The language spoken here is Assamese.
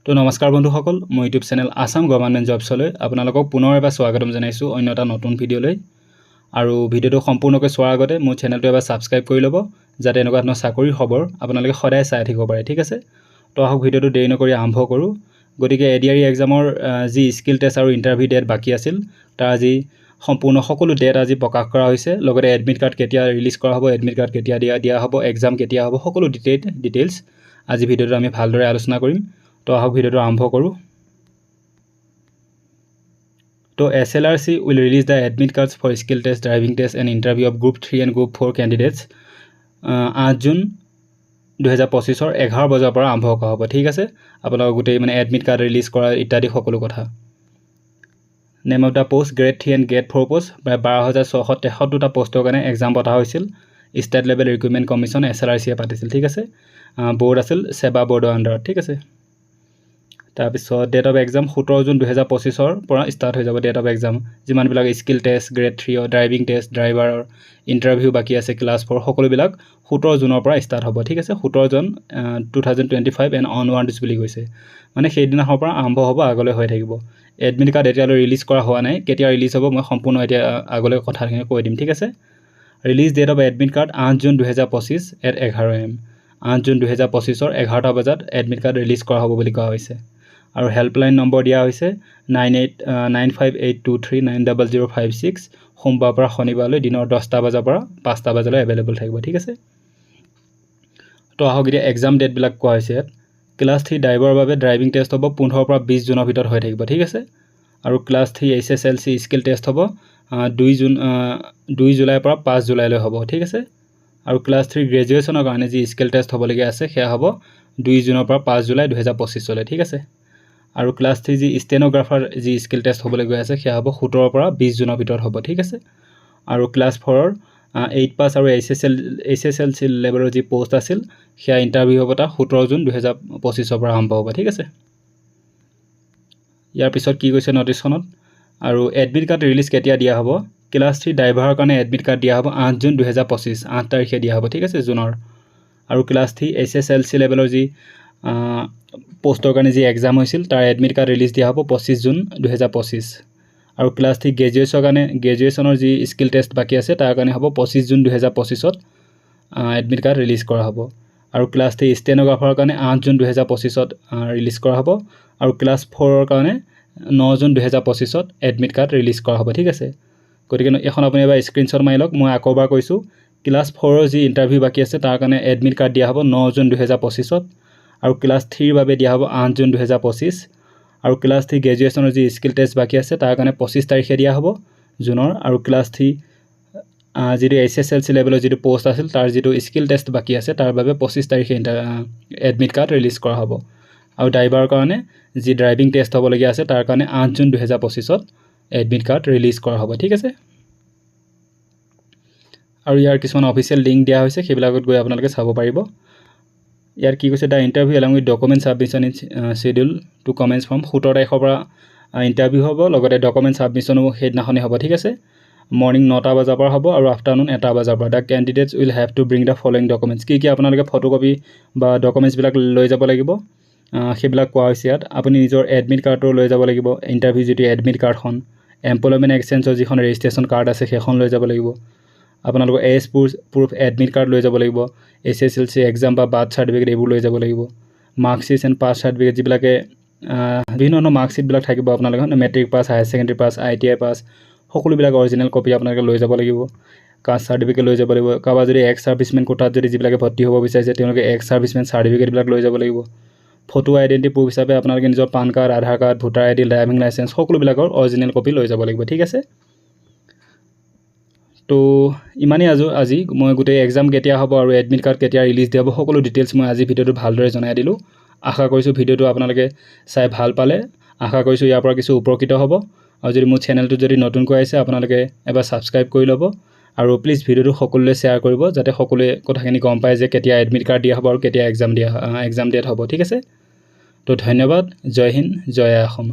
তো নমস্কাৰ বন্ধুসকল, মই ইউটিউব চেনেল আসাম গভৰ্ণমেণ্ট জবছলৈ আপোনালোকক পুনৰ এবাৰ স্বাগতম জনাইছোঁ অন্য এটা নতুন ভিডিঅ'লৈ। আৰু ভিডিঅ'টো সম্পূৰ্ণকৈ চোৱাৰ আগতে মোৰ চেনেলটো এবাৰ ছাবস্ক্ৰাইব কৰি ল'ব, যাতে এনেকুৱা ধৰণৰ চাকৰিৰ খবৰ আপোনালোকে সদায় চাই থাকিব পাৰে, ঠিক আছে। তো আহক ভিডিঅ'টো দেৰি নকৰি আৰম্ভ কৰোঁ। গতিকে এডিআৰই এক্সামৰ যি স্কিল টেষ্ট আৰু ইণ্টাৰভিউ ডেট বাকী আছিল, তাৰ আজি সম্পূৰ্ণ সকলো ডেট আজি প্ৰকাশ কৰা হৈছে। লগতে এডমিট কাৰ্ড কেতিয়া ৰিলিজ কৰা হ'ব, এডমিট কাৰ্ড কেতিয়া দিয়া হ'ব, এক্সাম কেতিয়া হ'ব, সকলো ডিটেইলছ আজি ভিডিঅ'টো আমি ভালদৰে আলোচনা কৰিম। তো আহক ভিডিঅ'টো আৰম্ভ কৰোঁ। তো SLRC will release the admit cards for skill test, driving test and interview of Group 3 and Group 4 candidates 8 জুন 2025 11 বজাৰ পৰা আৰম্ভ কৰা হ'ব, ঠিক আছে। আপোনালোক গোটেই এডমিট কাৰ্ড ৰিলিজ কৰা ইত্যাদি সকলো কথা। Name of the post grade 3 and grade 4 post, প্ৰায় 12,673টা পোষ্টৰ কাৰণে এক্সাম পতা হৈছিল। ষ্টেট লেভেল ৰিক্ৰুটমেণ্ট কমিশ্যন SLRCয়ে পাতিছিল, ঠিক আছে। বৰ্ড আছিল সেৱা বৰ্ডৰ আণ্ডাৰত, ঠিক আছে। তাৰপিছত ডেট অফ এক্সাম 17 জুন 2025 পৰা ষ্টাৰ্ট হৈ যাব ডেট অফ এক্সাম। যিমানবিলাক skill test, grade 3 driving test, ড্ৰাইভাৰৰ ইণ্টাৰভিউ বাকী আছে ক্লাছ 4 সকলোবিলাক 17 জুনৰ পৰা ষ্টাৰ্ট হ'ব, ঠিক আছে। 17 জুন 2025 এণ্ড অনৱাৰ্ডছ বুলি কৈছে, সেইদিনাখনৰ পৰা আৰম্ভ হ'ব, আগলৈ হৈ থাকিব। এডমিট কাৰ্ড এতিয়ালৈ ৰিলিজ কৰা হোৱা নাই, কেতিয়া ৰিলিজ হ'ব মই সম্পূৰ্ণ এতিয়া আগলৈ কথাখিনি কৈ দিম, ঠিক আছে। Release date of admit card 8 জুন 2025 at 11 AM। 8 জুন 2025 11টা বজাত এডমিট কাৰ্ড ৰিলিজ কৰা হ'ব বুলি কোৱা হৈছে। আৰু হেল্পলাইন নম্বৰ দিয়া হৈছে 989582390056। সোমবাৰৰ পৰা শনিবাৰলৈ দিনৰ 10টা বজাৰ পৰা 5টা বজালৈ এভেইলেবল থাকিব, ঠিক আছে। তো আহক এতিয়া এক্সাম ডেটবিলাক কোৱা হৈছে ইয়াত। ক্লাছ 3 ড্ৰাইভাৰৰ বাবে ড্ৰাইভিং টেষ্ট হ'ব 15 পৰা 20 জুনৰ ভিতৰত হৈ থাকিব, ঠিক আছে। আৰু ক্লাছ 3 SSLC স্কিল টেষ্ট হ'ব 2 জুলাইৰ পৰা 5 জুলাইলৈ হ'ব, ঠিক আছে। আৰু ক্লাছ 3 গ্ৰেজুৱেশ্যনৰ কাৰণে যি স্কিল টেষ্ট হ'বলগীয়া আছে সেয়া হ'ব 2 জুনৰ পৰা 5 জুলাই 2025লৈ, ঠিক আছে। আৰু ক্লাছ 3 যি ষ্টেন'গ্ৰাফাৰ যি স্কিল টেষ্ট হ'বলৈ গৈ আছে সেয়া হ'ব 17 পৰা 20 জুনৰ ভিতৰত হ'ব, ঠিক আছে। আৰু ক্লাছ 4ৰ 8 পাছ আৰু SSLC লেভেলৰ যি পোষ্ট আছিল সেয়া ইণ্টাৰভিউ হ'ব তাৰ 17 জুন 2025 পৰা আৰম্ভ হ'ব, ঠিক আছে। ইয়াৰ পিছত কি কৈছে নটিছখনত, আৰু এডমিট কাৰ্ড ৰিলিজ কেতিয়া দিয়া হ'ব। ক্লাছ 3 ড্ৰাইভাৰৰ কাৰণে এডমিট কাৰ্ড দিয়া হ'ব 8 জুন 2025, 8 তাৰিখে দিয়া হ'ব, ঠিক আছে, জুনৰ। আৰু ক্লাছ 3 SSLC লেভেলৰ যি পোষ্টৰ কাৰণে যি এক্সাম হৈছিল তাৰ এডমিট কাৰ্ড ৰিলিজ দিয়া হ'ব 25 জুন 2025। আৰু ক্লাছ 3 গ্ৰেজুৱেশ্যনৰ যি স্কিল টেষ্ট বাকী আছে তাৰ কাৰণে হ'ব 25 জুন 2025 এডমিট কাৰ্ড ৰিলিজ কৰা হ'ব। আৰু ক্লাছ 3 ষ্টেন'গ্ৰাফাৰৰ কাৰণে 8 জুন 2025 ৰিলিজ কৰা হ'ব। আৰু ক্লাছ 4ৰ কাৰণে 9 জুন 2025 এডমিট কাৰ্ড ৰিলিজ কৰা হ'ব, ঠিক আছে। গতিকে এখন আপুনি এবাৰ স্ক্ৰীনশ্বট মাৰি লওক। মই আকৌ এবাৰ কৈছোঁ, ক্লাছ 4ৰ যি ইণ্টাৰভিউ বাকী আছে তাৰ কাৰণে এডমিট কাৰ্ড দিয়া হ'ব 9 জুন 2025। আৰু ক্লাছ 3ৰ বাবে দিয়া হ'ব 8 জুন 2025। আৰু ক্লাছ 3 গ্ৰেজুৱেশ্যনৰ যি স্কিল টেষ্ট বাকী আছে তাৰ কাৰণে 25 তাৰিখে দিয়া হ'ব জুনৰ। আৰু ক্লাছ 3 যিটো SSLC লেভেলৰ যিটো পোষ্ট আছিল তাৰ যিটো স্কিল টেষ্ট বাকী আছে তাৰ বাবে 25 তাৰিখে এডমিট কাৰ্ড ৰিলিজ কৰা হ'ব। আৰু ড্ৰাইভাৰৰ কাৰণে যি ড্ৰাইভিং টেষ্ট হ'বলগীয়া আছে তাৰ কাৰণে 8 জুন 2025 এডমিট কাৰ্ড ৰিলিজ কৰা হ'ব, ঠিক আছে। আৰু ইয়াৰ কিছুমান অফিচিয়েল লিংক দিয়া হৈছে, সেইবিলাকত গৈ আপোনালোকে চাব পাৰিব। ইয়াৰ কি কৈছে, the interview along with document submission in schedule to commence from 17 তাৰিখৰ পৰা ইণ্টাৰভিউ হ'ব। লগতে ডকুমেণ্ট ছাবমিশ্যনো সেইদিনাখনেই হ'ব, ঠিক আছে। মৰ্ণিং 9টা বজাৰ পৰা হ'ব আৰু আফটাৰনুন 1টা বজাৰ পৰা। The candidates will have to bring the following documents. কি আপোনালোকে ফটোকপি বা ডকুমেণ্টছবিলাক লৈ যাব লাগিব সেইবিলাক কোৱা হৈছে ইয়াত। আপুনি নিজৰ এডমিট কাৰ্ডটো লৈ যাব লাগিব, ইণ্টাৰভিউ যিটো এডমিট কাৰ্ডখন, এমপ্লয়মেণ্ট এক্সচেঞ্জৰ যিখন ৰেজিষ্ট্ৰেশ্যন কাৰ্ড আছে সেইখন লৈ যাব লাগিব। আপোনালোকৰ এজ প্ৰুফ এডমিট কাৰ্ড লৈ যাব লাগিব। SSLC এক্সাম বা বাৰ্থ চাৰ্টিফিকেট এইবোৰ লৈ যাব লাগিব। মাৰ্কশ্বিট এণ্ড পাছ চাৰ্টিফিকেট যিবিলাকে বিভিন্ন ধৰণৰ মাৰ্কশ্বিটবিলাক থাকিব আপোনালোকৰ, matric pass, higher secondary pass, ITI পাছ, সকলোবিলাক অৰিজিনেল কপি আপোনালোকে লৈ যাব লাগিব। কাষ্ট চাৰ্টিফিকেট লৈ যাব লাগিব। কাৰোবাৰ যদি এক্স ছাৰ্ভিচমেন কোটাত যদি যিবিলাকে ভৰ্তি হ'ব বিচাৰিছে তেওঁলোকে এক্স ছাৰ্ভিচমেন চাৰ্টিফিকেটবিলাক লৈ যাব লাগিব। ফটো আইডেণ্টি প্ৰুফ হিচাপে আপোনালোকে নিজৰ PAN card, Aadhaar card, voter ID, driving licence সকলোবিলাকৰ অৰিজিনেল কপি লৈ যাব লাগিব, ঠিক আছে। তো ইমানেই আজি মই গোটেই এক্সাম কেতিয়া হ'ব আৰু এডমিট কাৰ্ড কেতিয়া ৰিলিজ দিয়া হ'ব সকলো ডিটেইলছ মই আজি ভিডিঅ'টোত ভালদৰে জনাই দিলোঁ। আশা কৰিছোঁ ভিডিঅ'টো আপোনালোকে চাই ভাল পালে। আশা কৰিছোঁ ইয়াৰ পৰা কিছু উপকৃত হ'ব। আৰু যদি মোৰ চেনেলটো যদি নতুনকৈ আহিছে আপোনালোকে এবাৰ ছাবস্ক্ৰাইব কৰি ল'ব। আৰু প্লিজ ভিডিঅ'টো সকলোলৈ শ্বেয়াৰ কৰিব, যাতে সকলোৱে কথাখিনি গম পায় যে কেতিয়া এডমিট কাৰ্ড দিয়া হ'ব আৰু কেতিয়া এক্সাম ডেট হ'ব, ঠিক আছে। তো ধন্যবাদ। জয় হিন্দ, জয় অসম।